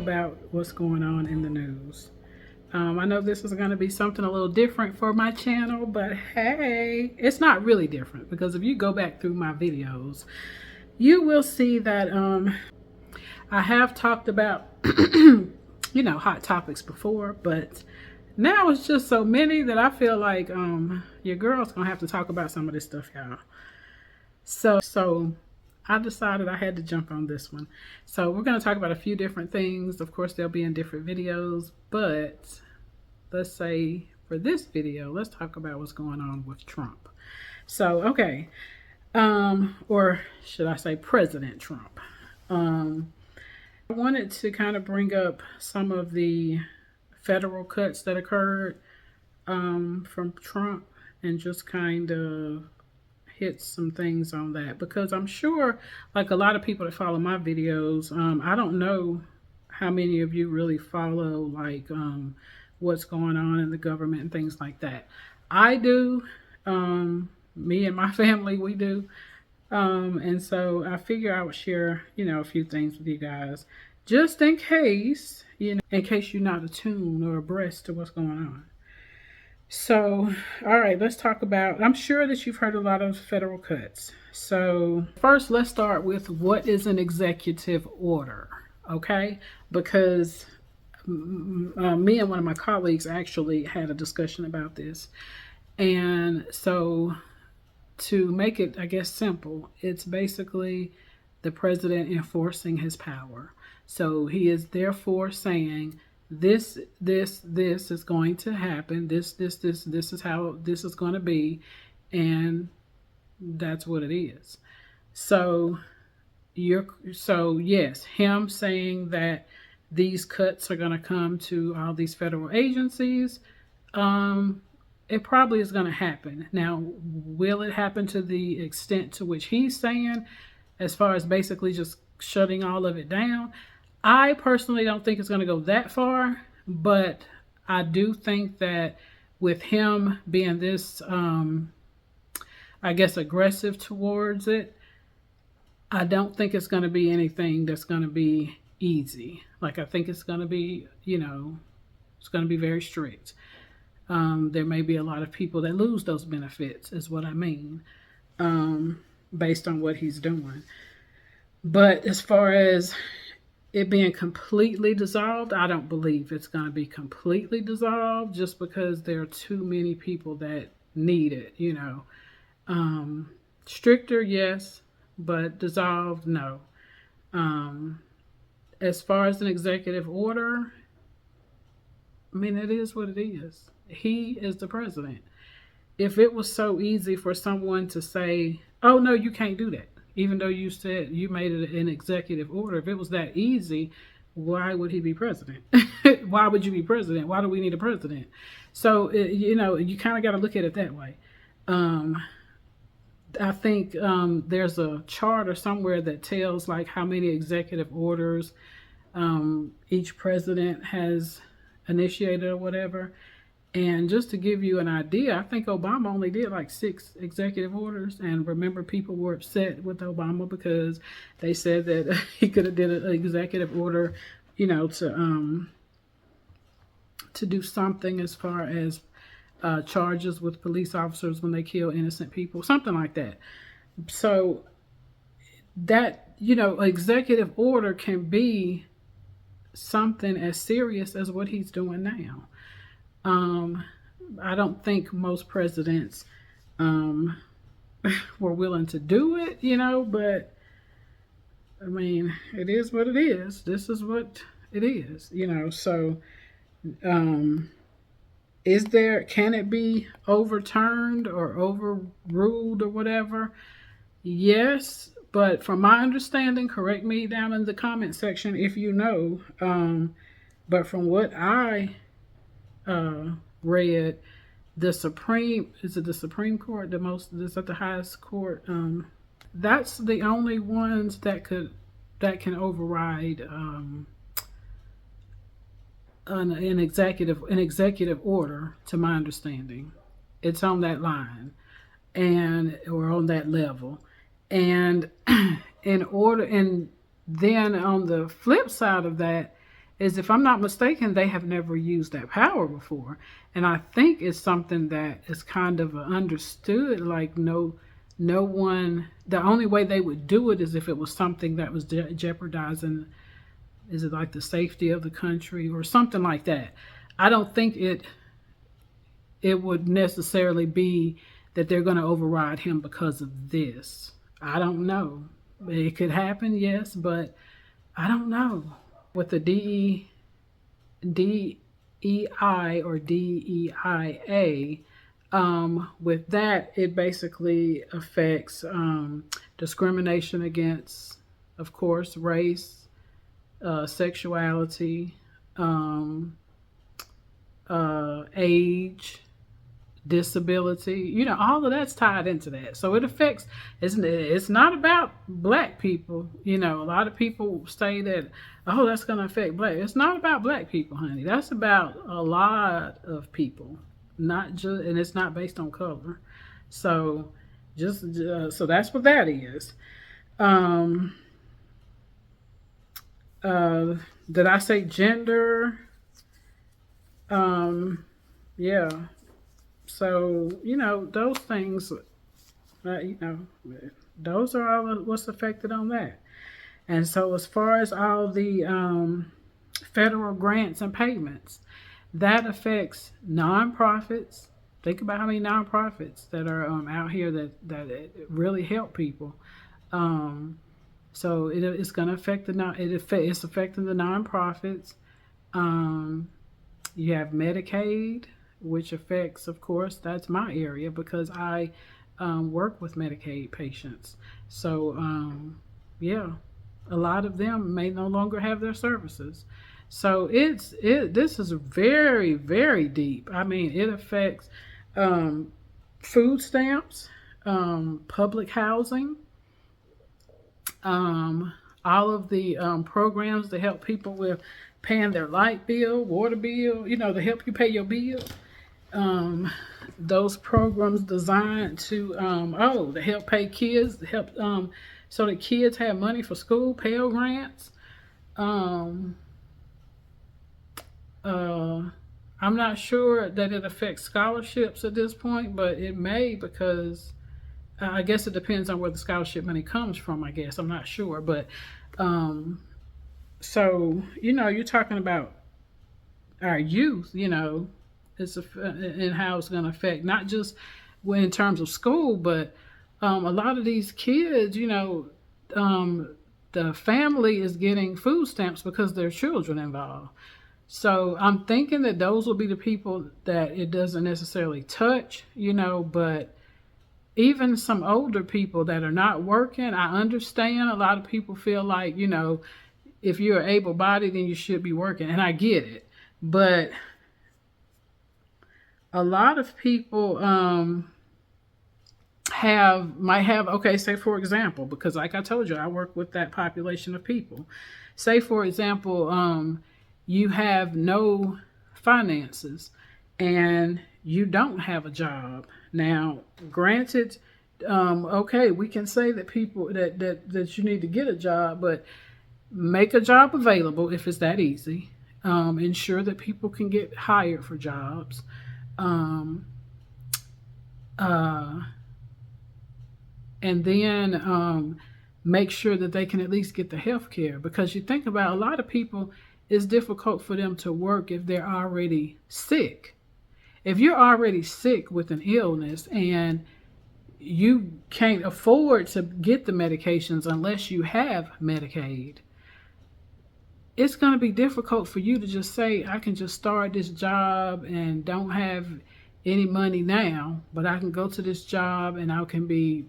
about what's going on in the news. I know this is going to be something a little different for my channel, but hey, it's not really different because if you go back through my videos, you will see that I have talked about, hot topics before, but now it's just so many that I feel like your girl's going to have to talk about some of this stuff, y'all. So I decided I had to jump on this one. So we're going to talk about a few different things. Of course, they'll be in different videos, but let's say for this video, let's talk about what's going on with Trump. So, okay. Or should I say President Trump. I wanted to kind of bring up some of the federal cuts that occurred from Trump and just kind of hit some things on that, because I'm sure like a lot of people that follow my videos, I don't know how many of you really follow like what's going on in the government and things like that. I do. Me and my family, we do. And so I figure I would share, a few things with you guys just in case, in case you're not attuned or abreast to what's going on. So, all right, let's talk about, I'm sure that you've heard a lot of federal cuts. So first, let's start with what is an executive order, okay? Because me and one of my colleagues actually had a discussion about this. And so to make it, I guess, simple, it's basically the president enforcing his power. So he is therefore saying, this is going to happen. This is how this is going to be. And that's what it is. So yes, him saying that these cuts are going to come to all these federal agencies, it probably is going to happen. Now, will it happen to the extent to which he's saying, as far as basically just shutting all of it down? I personally don't think it's going to go that far, but I do think that with him being this, I guess, aggressive towards it, I don't think it's going to be anything that's going to be easy. Like, I think it's going to be, it's going to be very strict. There may be a lot of people that lose those benefits, is what I mean, based on what he's doing. But as far as it being completely dissolved, I don't believe it's going to be completely dissolved, just because there are too many people that need it, Stricter, yes, but dissolved, no. As far as an executive order, I mean, it is what it is. He is the president. If it was so easy for someone to say, oh, no, you can't do that, even though you said you made it an executive order, if it was that easy, why would he be president? Why would you be president? Why do we need a president? So, you kind of got to look at it that way. I think there's a chart or somewhere that tells like how many executive orders each president has initiated or whatever. And just to give you an idea, I think Obama only did like 6 executive orders. And remember, people were upset with Obama because they said that he could have did an executive order, to do something as far as charges with police officers when they kill innocent people, something like that. So that, executive order can be something as serious as what he's doing now. I don't think most presidents were willing to do it, but I mean, it is what it is. This is what it is, so can it be overturned or overruled or whatever? Yes, but from my understanding, correct me down in the comment section if you know, but from what I read, the Supreme Court, is that the highest court? That's the only ones that can override an executive order, to my understanding. It's on that line or on that level. And then on the flip side of that, is, if I'm not mistaken, they have never used that power before. And I think it's something that is kind of understood, like no one, the only way they would do it is if it was something that was jeopardizing, is it like the safety of the country or something like that. I don't think it would necessarily be that they're going to override him because of this. I don't know. It could happen, yes, but I don't know. With the DEI or DEIA, with that, it basically affects discrimination against, of course, race, sexuality, age, disability, all of that's tied into that. So it affects, it's not about black people. A lot of people say that, oh, that's going to affect black. It's not about black people, honey. That's about a lot of people, not just, and it's not based on color. So so that's what that is. Did I say gender? Yeah. So, those things, those are all what's affected on that. And so as far as all the federal grants and payments, that affects nonprofits. Think about how many nonprofits that are out here that really help people. So it's going to affect it's affecting the nonprofits. You have Medicaid, which affects, of course, that's my area because I work with Medicaid patients. So, yeah, a lot of them may no longer have their services. So this is very, very deep. I mean, it affects food stamps, public housing, all of the programs to help people with paying their light bill, water bill, to help you pay your bill. Those programs designed to help pay kids, to help so that kids have money for school, Pell Grants. I'm not sure that it affects scholarships at this point, but it may, because I guess it depends on where the scholarship money comes from, I guess. I'm not sure, but so you're talking about our youth, it's and how it's going to affect not just in terms of school, but a lot of these kids, the family is getting food stamps because there are children involved. So I'm thinking that those will be the people that it doesn't necessarily touch, but even some older people that are not working, I understand a lot of people feel like, if you're able-bodied, then you should be working, and I get it. But a lot of people might have, okay, say for example, because like I told you, I work with that population of people. Say for example, you have no finances and you don't have a job. Now, granted, okay, we can say that people that you need to get a job, but make a job available if it's that easy. Ensure that people can get hired for jobs. And then make sure that they can at least get the health care, because you think about a lot of people, it's difficult for them to work if they're already sick. If you're already sick with an illness and you can't afford to get the medications unless you have Medicaid, it's going to be difficult for you to just say, I can just start this job and don't have any money now, but I can go to this job and I can be,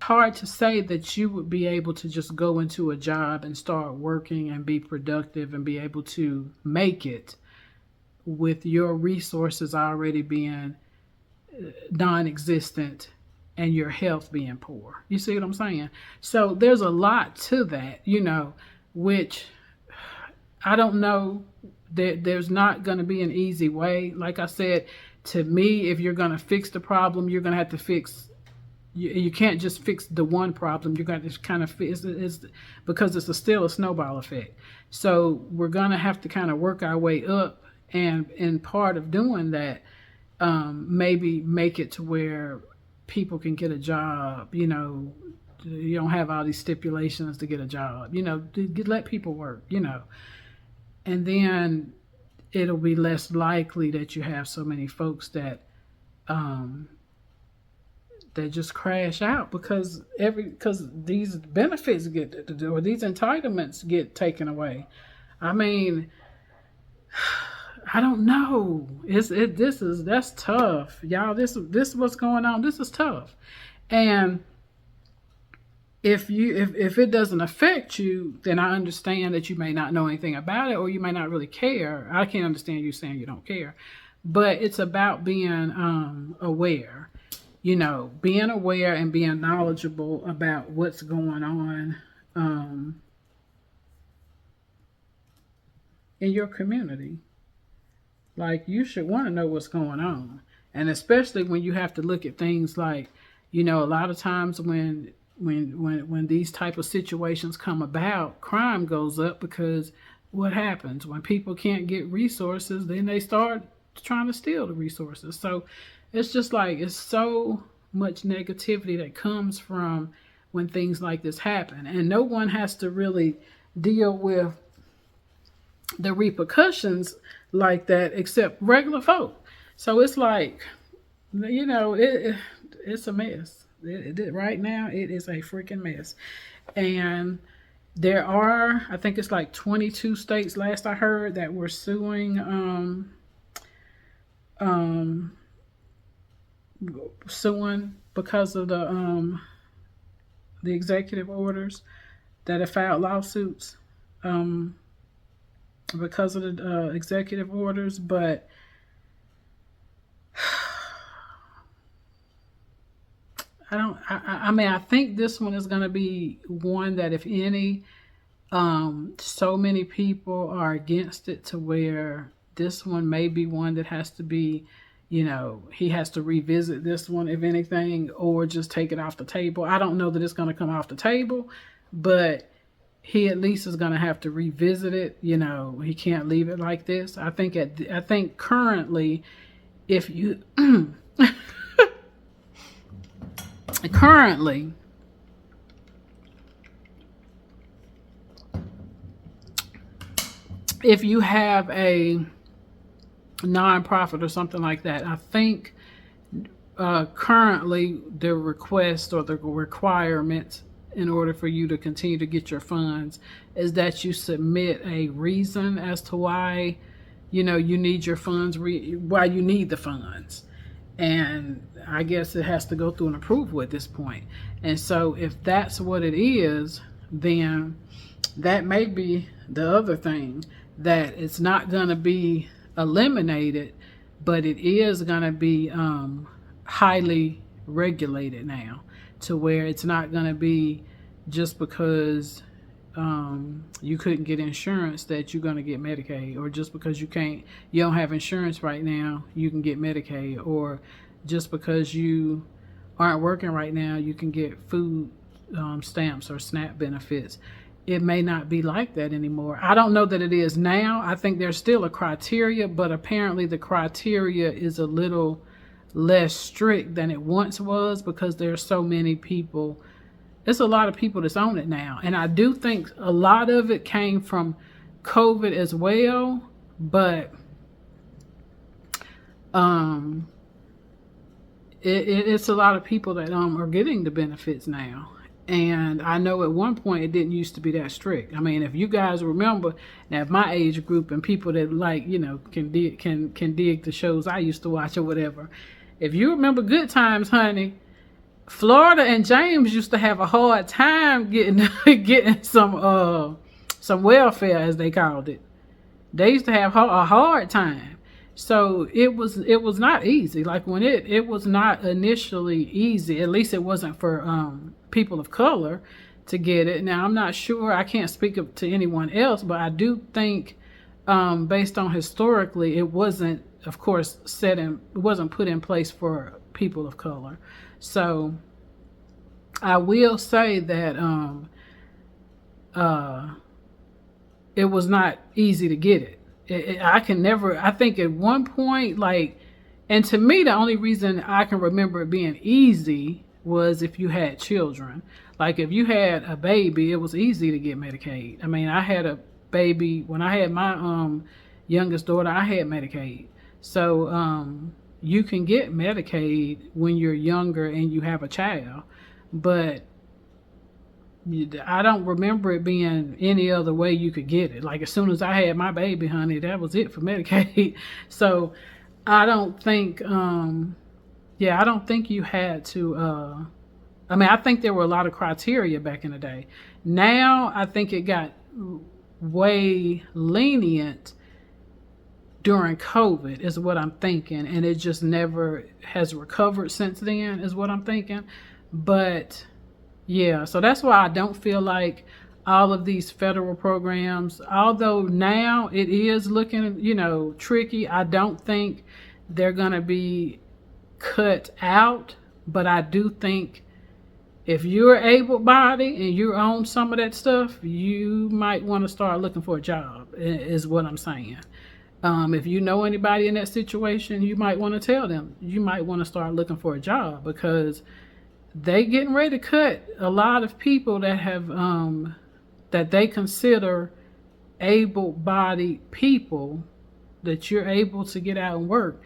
hard to say that you would be able to just go into a job and start working and be productive and be able to make it with your resources already being non-existent and your health being poor. You see what I'm saying? So there's a lot to that, which I don't know that there's not going to be an easy way. Like I said, to me, if you're going to fix the problem, you're going to have to fix you can't just fix the one problem. You got to kind of fix it's because still a snowball effect. So we're gonna have to kind of work our way up, and part of doing that, maybe make it to where people can get a job. You know, you don't have all these stipulations to get a job. You know, let people work. You know, and then it'll be less likely that you have so many folks that that just crash out because these benefits or these entitlements get taken away. I mean, I don't know. That's tough, y'all. This what's going on. This is tough, and if it doesn't affect you, then I understand that you may not know anything about it, or you may not really care. I can't understand you saying you don't care, but it's about being aware. You know, being aware and being knowledgeable about what's going on in your community. Like, you should want to know what's going on. And especially when you have to look at things like, you know, a lot of times when these type of situations come about, crime goes up because what happens? When people can't get resources, then they start trying to steal the resources. So it's just like, it's so much negativity that comes from when things like this happen. And no one has to really deal with the repercussions like that except regular folk. So it's like, you know, it's a mess. Right now, it is a freaking mess. And there are, I think it's like 22 states, last I heard, that were suing because of the executive orders, that have filed lawsuits because of the executive orders. But I mean, I think this one is going to be one that, if any, so many people are against it to where this one may be one that has to be, you know, he has to revisit this one, if anything, or just take it off the table. I don't know that it's going to come off the table, but he at least is going to have to revisit it. You know, he can't leave it like this. I think currently, if you currently, if you have a nonprofit or something like that, I think currently the request or the requirement in order for you to continue to get your funds is that you submit a reason as to why, you know, you need your funds, why you need the funds. And I guess it has to go through an approval at this point. And so if that's what it is, then that may be the other thing, that it's not going to be eliminated, but it is going to be highly regulated now, to where it's not going to be just because you couldn't get insurance that you're going to get Medicaid, or just because you don't have insurance right now, you can get Medicaid, or just because you aren't working right now, you can get food stamps or SNAP benefits. It may not be like that anymore. I don't know that it is now. I think there's still a criteria, but apparently the criteria is a little less strict than it once was, because there's so many people. There's a lot of people that's on it now. And I do think a lot of it came from COVID as well, but it's a lot of people that are getting the benefits now. And I know at one point it didn't used to be that strict. I mean, if you guys remember, now if my age group and people that like, you know, can dig the shows I used to watch or whatever, if you remember Good Times, honey, Florida and James used to have a hard time getting some welfare, as they called it. They used to have a hard time. So it was not easy. Like when it was not initially easy, at least it wasn't for people of color to get it. Now I'm not sure, I can't speak up to anyone else, but I do think based on historically, it wasn't, of course, it wasn't put in place for people of color. So I will say that uh, it was not easy to get it. I can never, I think at one point, like, and to me, the only reason I can remember it being easy was if you had children. Like, if you had a baby, it was easy to get Medicaid. I mean, I had a baby when I had my youngest daughter, I had Medicaid. So you can get Medicaid when you're younger and you have a child. But I don't remember it being any other way you could get it. Like, as soon as I had my baby, honey, that was it for Medicaid. So I don't think, I don't think you had to, I mean, I think there were a lot of criteria back in the day. Now, I think it got way lenient during COVID, is what I'm thinking. And it just never has recovered since then, is what I'm thinking. But yeah, so that's why I don't feel like all of these federal programs, although now it is looking, tricky, I don't think they're going to be cut out. But I do think if you're able-bodied and you own some of that stuff, you might want to start looking for a job, is what I'm saying. If you know anybody in that situation, you might want to tell them. You might want to start looking for a job, because they getting ready to cut a lot of people that have that they consider able-bodied people that you're able to get out and work.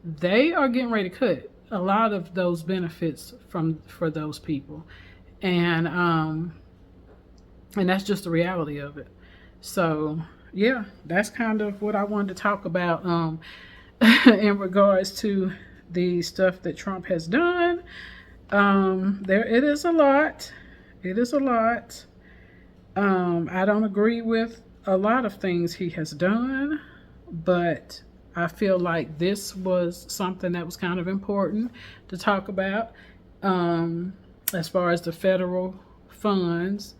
They are getting ready to cut a lot of those benefits for those people, and that's just the reality of it. So yeah, that's kind of what I wanted to talk about in regards to the stuff that Trump has done. It is a lot. It is a lot. I don't agree with a lot of things he has done, but I feel like this was something that was kind of important to talk about. As far as the federal funds,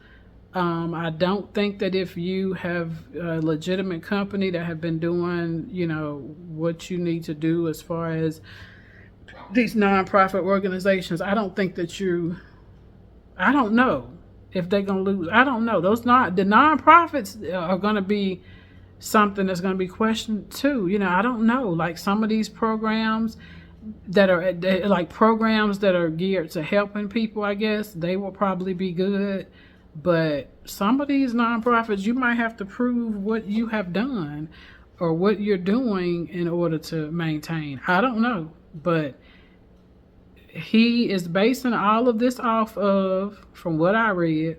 I don't think that if you have a legitimate company that have been doing, what you need to do as far as these nonprofit organizations, I don't think that I don't know if they're going to lose. I don't know. The nonprofits are going to be something that's going to be questioned too. I don't know. Like, some of these programs that are like programs that are geared to helping people, I guess they will probably be good. But some of these nonprofits, you might have to prove what you have done or what you're doing in order to maintain. I don't know. But he is basing all of this off of, from what I read,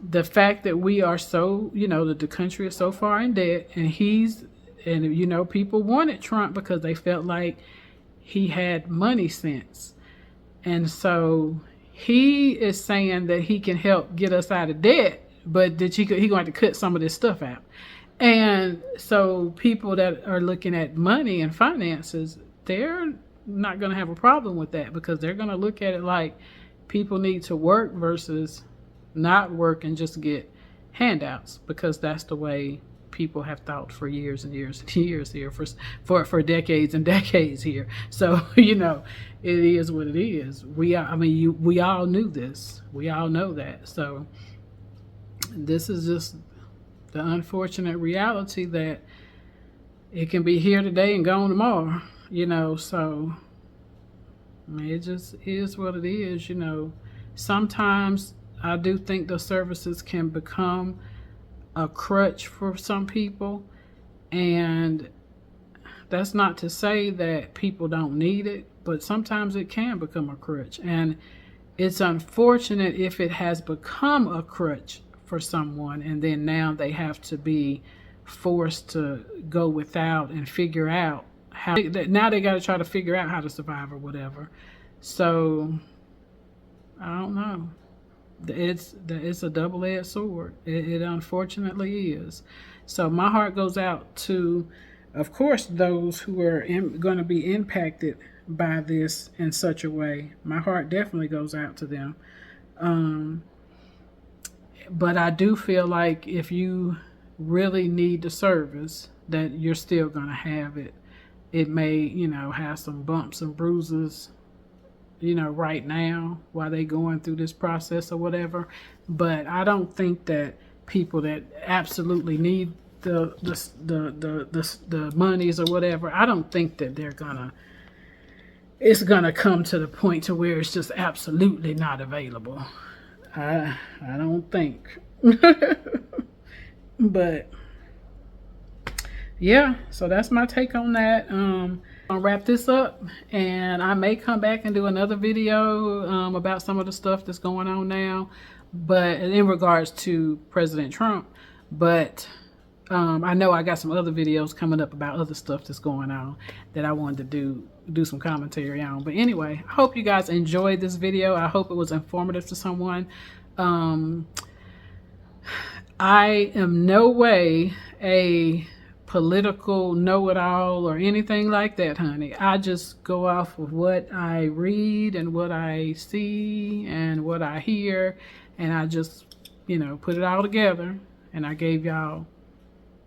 the fact that we are so, that the country is so far in debt, and people wanted Trump because they felt like he had money sense. And so he is saying that he can help get us out of debt, but that he going to cut some of this stuff out. And so people that are looking at money and finances, they're not going to have a problem with that, because they're going to look at it like people need to work versus not work and just get handouts, because that's the way people have thought for years and years and years here, for decades and decades here. So it is what it is. We all knew this. We all know that. So this is just the unfortunate reality that it can be here today and gone tomorrow. So it just is what it is. Sometimes I do think the services can become a crutch for some people, and that's not to say that people don't need it, but sometimes it can become a crutch, and it's unfortunate if it has become a crutch for someone, and then now they have to be forced to go without and figure out now they got to try to figure out how to survive or whatever. So I don't know. It's a double-edged sword. It unfortunately is. So my heart goes out to, of course, those who are going to be impacted by this in such a way. My heart definitely goes out to them. But I do feel like if you really need the service, that you're still going to have it. It may, have some bumps and bruises you know, right now while they going through this process or whatever. But I don't think that people that absolutely need the monies or whatever, I don't think that it's gonna come to the point to where it's just absolutely not available. I don't think. But yeah, so that's my take on that. I'll wrap this up, and I may come back and do another video about some of the stuff that's going on now, but in regards to President Trump. But I know I got some other videos coming up about other stuff that's going on that I wanted to do some commentary on. But anyway, I hope you guys enjoyed this video. I hope it was informative to someone. I am no way a political know-it-all or anything like that, honey. I just go off of what I read and what I see and what I hear, and I just, you know, put it all together, and I gave y'all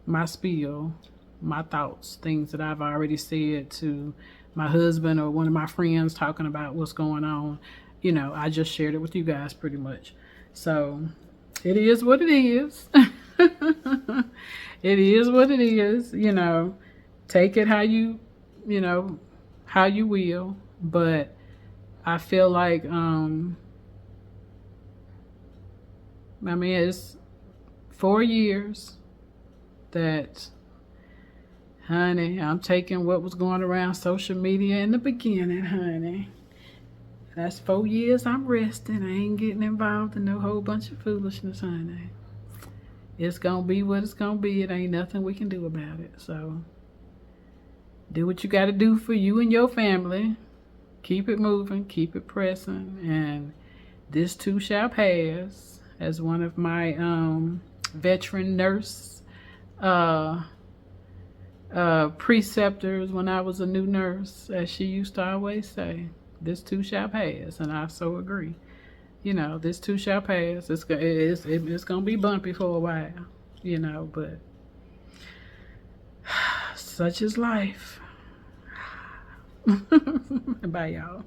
my spiel, my thoughts, things that I've already said to my husband or one of my friends talking about what's going on. You know, I just shared it with you guys pretty much. So it is what it is. It is what it is, you know. Take it how you know, how you will. But I feel like, I mean, it's 4 years that, honey, I'm taking what was going around social media in the beginning, honey. That's 4 years I'm resting. I ain't getting involved in no whole bunch of foolishness, honey. It's gonna be what it's gonna be. It ain't nothing we can do about it. So do what you gotta do for you and your family. Keep it moving, keep it pressing, and this too shall pass. As one of my veteran nurse preceptors when I was a new nurse, as she used to always say, this too shall pass, and I so agree. You know, this too shall pass. It's gonna be bumpy for a while, you know, but such is life. Bye, y'all.